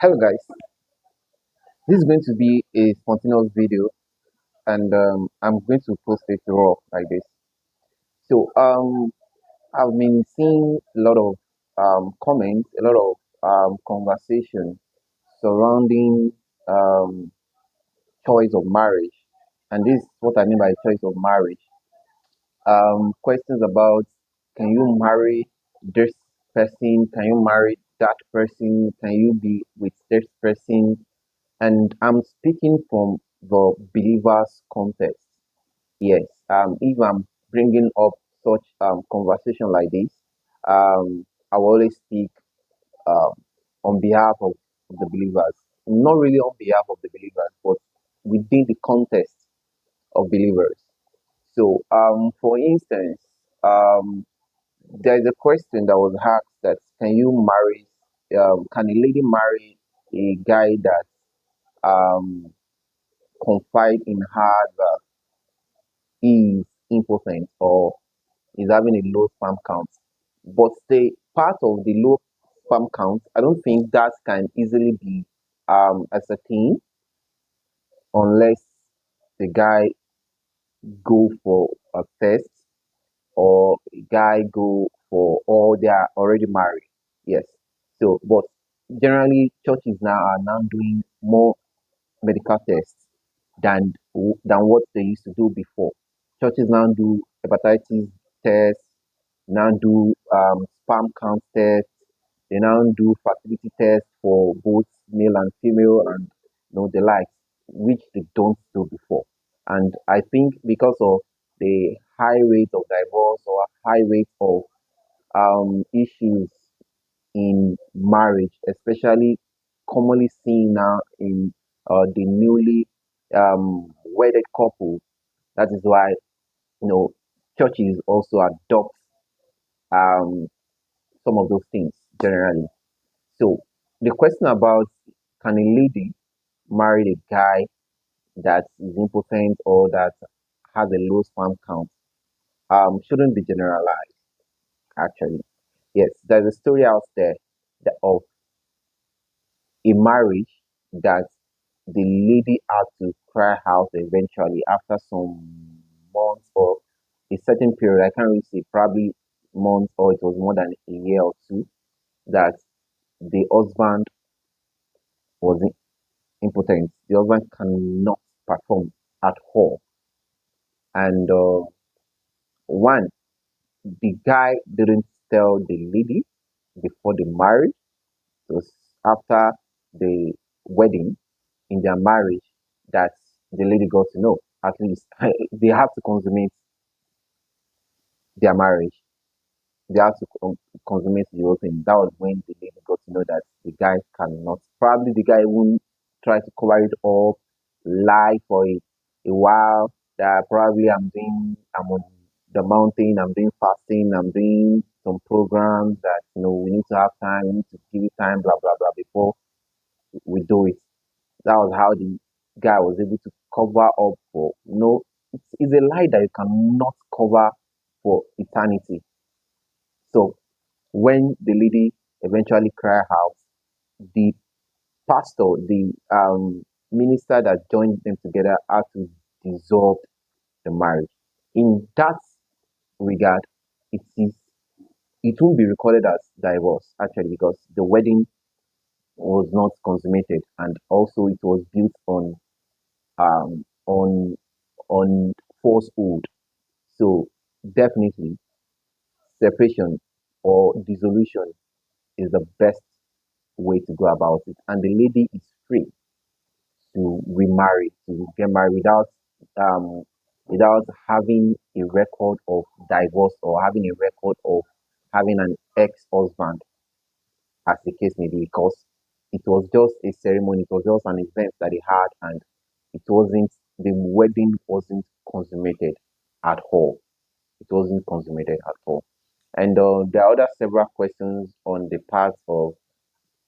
Hello guys, this is going to be a spontaneous video and I'm going to post it raw like this. So I've been seeing a lot of comments, a lot of conversation surrounding um, choice of marriage, and this is what I mean by choice of marriage. Questions about, can you marry this person? Can you marry that person? Can you be with this person? And I'm speaking from the believer's context. Yes, if I'm bringing up such conversation like this, I will always speak um, on behalf of the believers, not really on behalf of the believers, but within the context of believers. So, for instance, um, there's a question that was asked that can a lady marry a guy that um, confide in her that he is impotent or is having a low sperm count. But the part of the low sperm count, I don't think that can easily be ascertained unless the guy go for a test or a guy go for, or they are already married. Yes. So, but generally churches now are now doing more medical tests than what they used to do before. Churches now do hepatitis tests, now do sperm count tests, they now do fertility tests for both male and female, and the likes, which they don't do before. And I think because of the high rate of divorce or high rate of issues in marriage, especially commonly seen now in the newly wedded couple. That is why churches also adopt um, some of those things generally. So the question about, can a lady marry a guy that is impotent or that has a low sperm count shouldn't be generalized. Actually, yes, there's a story out there of a marriage that the lady had to cry out eventually after some months or a certain period. I can't really say, probably months or it was more than a year or two, that the husband was impotent. The husband cannot perform at all. And one, the guy didn't tell the lady before the marriage. It was after the wedding in their marriage that the lady got to know. At least they have to consummate their marriage. They have to consummate the whole thing. That was when the lady got to know that the guy cannot. Probably the guy won't try to cover it up, lie for a while. That probably I'm on the mountain, I'm doing fasting, I'm doing some programs that we need to have time, we need to give it time, blah blah blah before we do it. That was how the guy was able to cover up for it's a lie that you cannot cover for eternity. So when the lady eventually cried out, the pastor, the minister that joined them together had to dissolve the marriage. In that regard, it is it won't be recorded as divorce actually, because the wedding was not consummated, and also it was built um on on falsehood. So definitely separation or dissolution is the best way to go about it. And the lady is free to remarry, to get married um without having a record of divorce or having a record of having an ex-husband, as the case may be, because it was just a ceremony, it was just an event that they had, and the wedding wasn't consummated at all. It wasn't consummated at all. And there are other several questions on the part of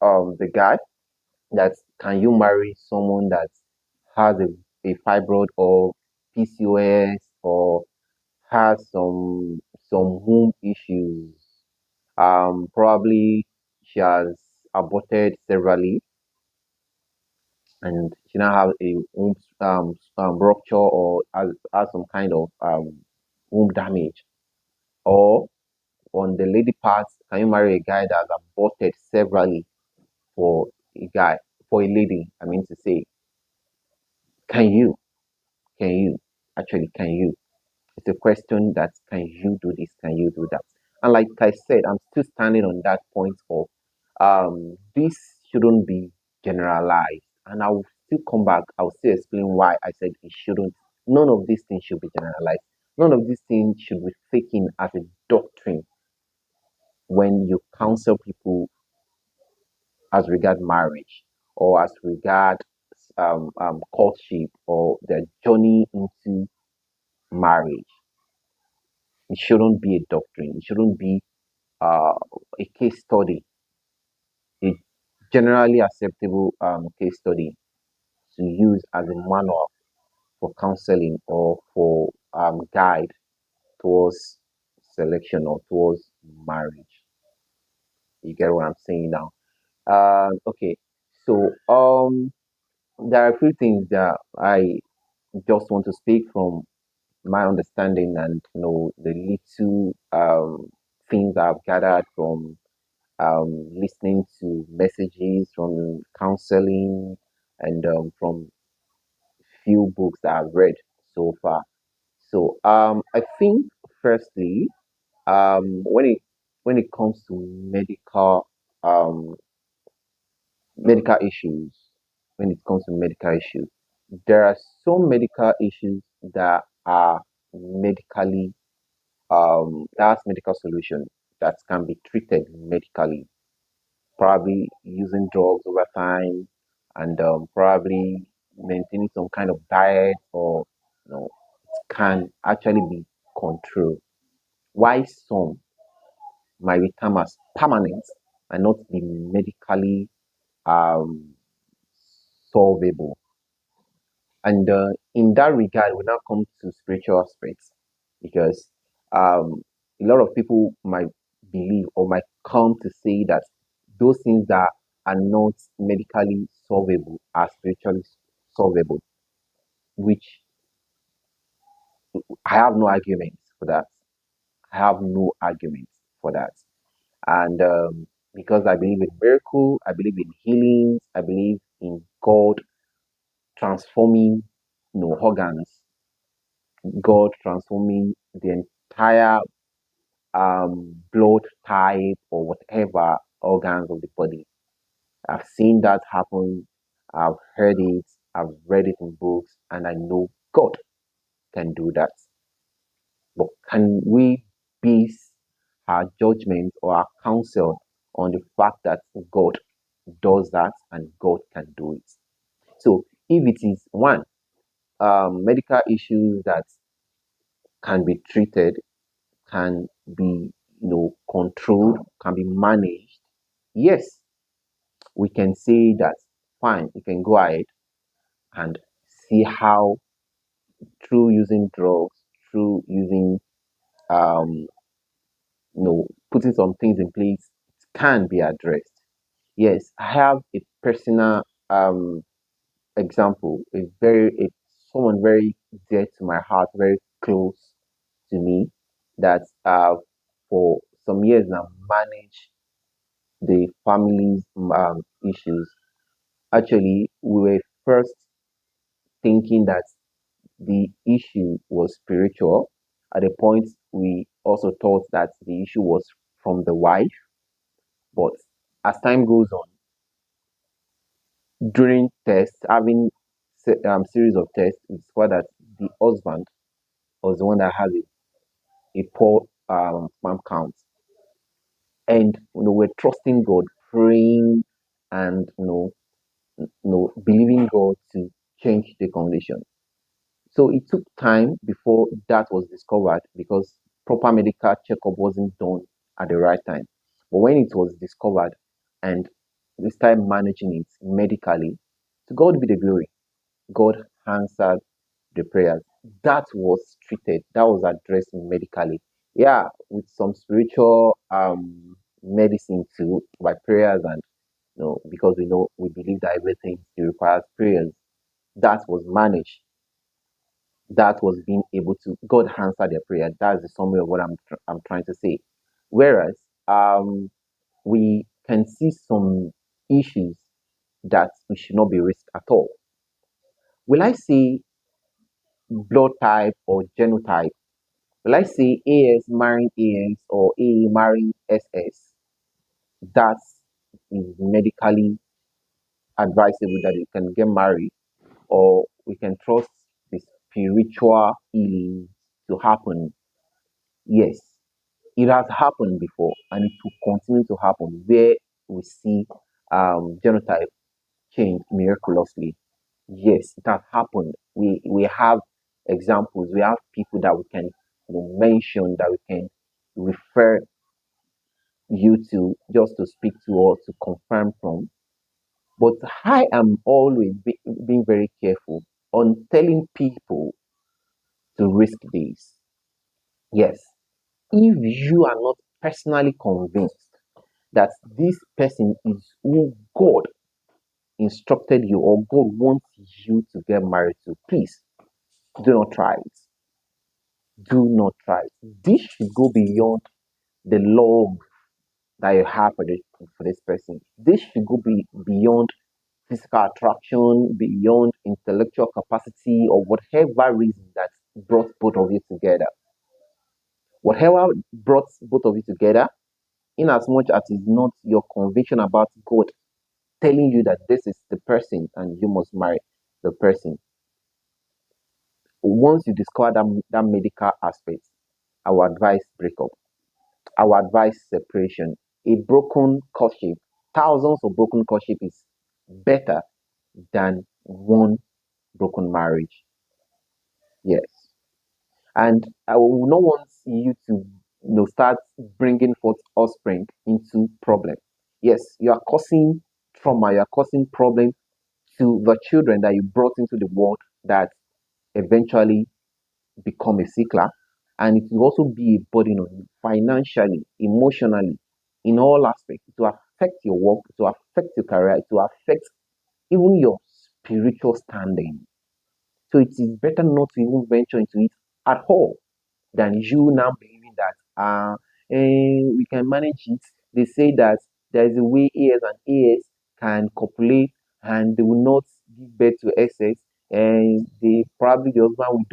the guy, that can you marry someone that has a fibroid or PCOS, or has some womb issues. Probably she has aborted severally, and she now have a womb rupture or has some kind of womb damage, or on the lady part, can you marry a guy that has aborted severally for a guy, for a lady? I mean to say, can you? Can you? Actually, can you? It's a question that can you do this? Can you do that? And like I said, I'm still standing on that point of this shouldn't be generalized. And I will still come back. I'll still explain why I said it shouldn't. None of these things should be generalized. None of these things should be taken as a doctrine when you counsel people as regard marriage or as regard courtship or their journey into marriage. It shouldn't be a doctrine. It shouldn't be uh, a case study, a generally acceptable case study to use as a manual for counseling or for guide towards selection or towards marriage. You get what I'm saying now? Okay. So there are a few things that I just want to speak from my understanding and the little things I've gathered from listening to messages from counseling and from few books that I've read so far. So I think firstly, when it comes to um, medical issues, when it comes to medical issues, there are some medical issues that are medically that's medical solution that can be treated medically, probably using drugs over time and probably maintaining some kind of diet or it can actually be controlled. Why some might become as permanent and not be medically um, solvable. And in that regard, we now come to spiritual aspects because a lot of people might believe or might come to say that those things that are not medically solvable are spiritually solvable, which I have no arguments for that. I have no arguments for that. And because I believe in miracle, I believe in healings, I believe in God transforming organs, God transforming the entire blood type or whatever organs of the body. I've seen that happen. I've heard it. I've read it in books, and I know God can do that. But can we base our judgment or our counsel on the fact that God does that and God can do it? So if it is one medical issues that can be treated, can be controlled, can be managed, yes, we can say that fine, you can go ahead and see how through using drugs, through using um, putting some things in place, it can be addressed. Yes, I have a personal example, someone very dear to my heart, very close to me, that for some years now managed the family's issues. Actually, we were first thinking that the issue was spiritual. At a point, we also thought that the issue was from the wife. But as time goes on, during tests, having series of tests, we discovered that the husband was the one that had a poor sperm count, and we're trusting God, praying, and believing God to change the condition. So it took time before that was discovered because proper medical checkup wasn't done at the right time. But when it was discovered and we started managing it medically, to God be the glory. God answered the prayers. That was treated, that was addressed medically. Yeah, with some spiritual medicine too, by prayers and because we believe that everything requires prayers. That was managed. That was being able to God answer their prayer. That's the summary of what I'm trying to say. Whereas we can see some issues that we should not be risked at all. Will I say blood type or genotype? Will I say AS marrying AS or AA marrying SS? That is medically advisable that you can get married, or we can trust the spiritual healing to happen. Yes, it has happened before and it will continue to happen where we see genotype change miraculously. Yes, it has happened. We have examples. We have people that we can mention, that we can refer you to, just to speak to or to confirm from. But I am always being very careful on telling people to risk this. Yes, if you are not personally convinced that this person is who God instructed you or God wants you to get married to, please do not try it. Do not try it. This should go beyond the love that you have for this person. This should go beyond physical attraction, beyond intellectual capacity, or whatever reason that brought both of you together. Whatever brought both of you together, in as much as it's not your conviction about God telling you that this is the person and you must marry the person. Once you discover that medical aspect, I would advise breakup. I would advise separation. A broken courtship, thousands of broken courtship is better than one broken marriage. Yes. And I will not want you to start bringing forth offspring into problem. Yes, you are causing trauma, you are causing problem to the children that you brought into the world that eventually become a sickler, and it will also be a burden on you financially, emotionally, in all aspects. It will affect your work, it will affect your career, it will affect even your spiritual standing. So it is better not to even venture into it at all than you now believing that we can manage it. They say that there is a way AS and AS can copulate and they will not give birth to SS, and they probably the husband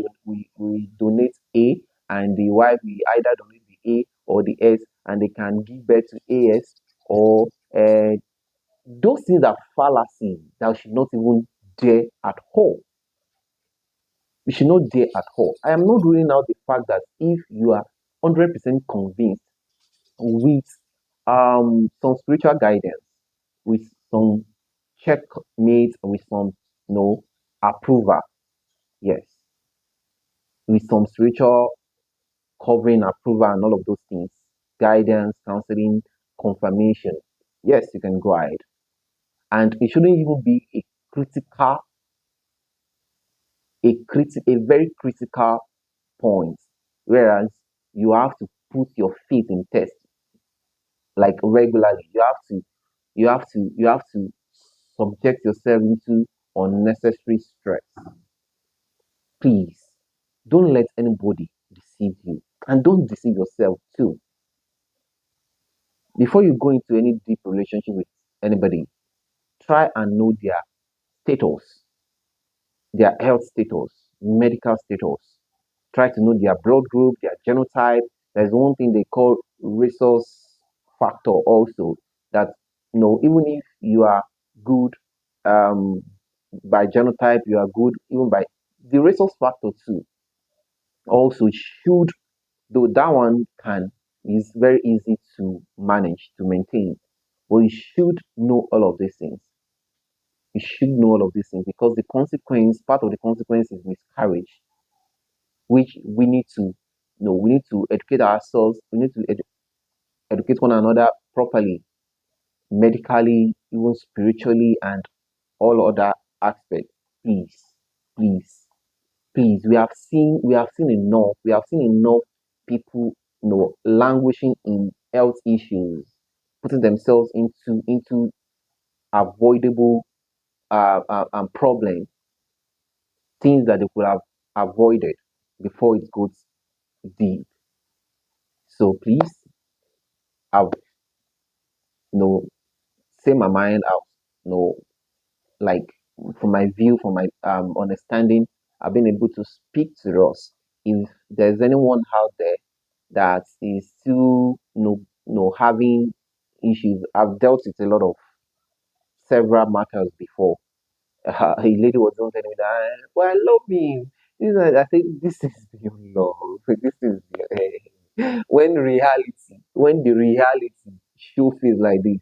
will donate A and the wife will either donate the A or the S, and they can give birth to AS, or those things are fallacy that we should not even dare at all. We should not dare at all. I am not ruling out the fact that if you are 100% convinced with some spiritual guidance, with some checkmate, with some approval, yes, with some spiritual covering, approval, and all of those things, guidance, counseling, confirmation, yes, you can go ahead. And it shouldn't even be critical, a very critical point, whereas you have to put your faith in test like regularly. You have to subject yourself into unnecessary stress. Please don't let anybody deceive you, and don't deceive yourself too. Before you go into any deep relationship with anybody, try and know their status, their health status, medical status. Try to know their blood group, their genotype. There's one thing they call resource factor also, that even if you are good um, by genotype, you are good even by the resource factor too. Also should, though that one can is very easy to manage, to maintain, but you should know all of these things. You should know all of these things, because part of the consequence is miscarriage, which we need to we need to educate ourselves. We need to educate one another properly, medically, even spiritually, and all other aspects. Please, please, please. We have seen enough. We have seen enough people, languishing in health issues, putting themselves into avoidable problems, things that they could have avoided before it goes deep. So please, I've you know say my mind out. You know, like from my view, from my understanding, I've been able to speak to us. If there's anyone out there that is still having issues, I've dealt with a lot of several matters before. A lady was even telling me that, well, I love him. I think this is your love. This is when the reality show feels like this,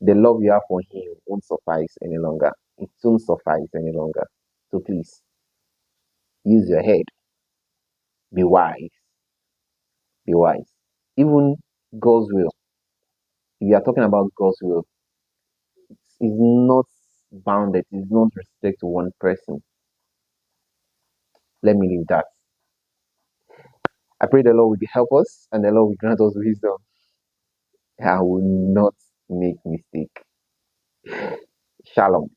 the love you have for him won't suffice any longer. It won't suffice any longer. So please use your head. Be wise. Be wise. Even God's will. If you are talking about God's will, it's not bounded. It's not restricted to one person. Let me leave that. I pray the Lord will help us and the Lord will grant us wisdom. I will not make mistake. Shalom.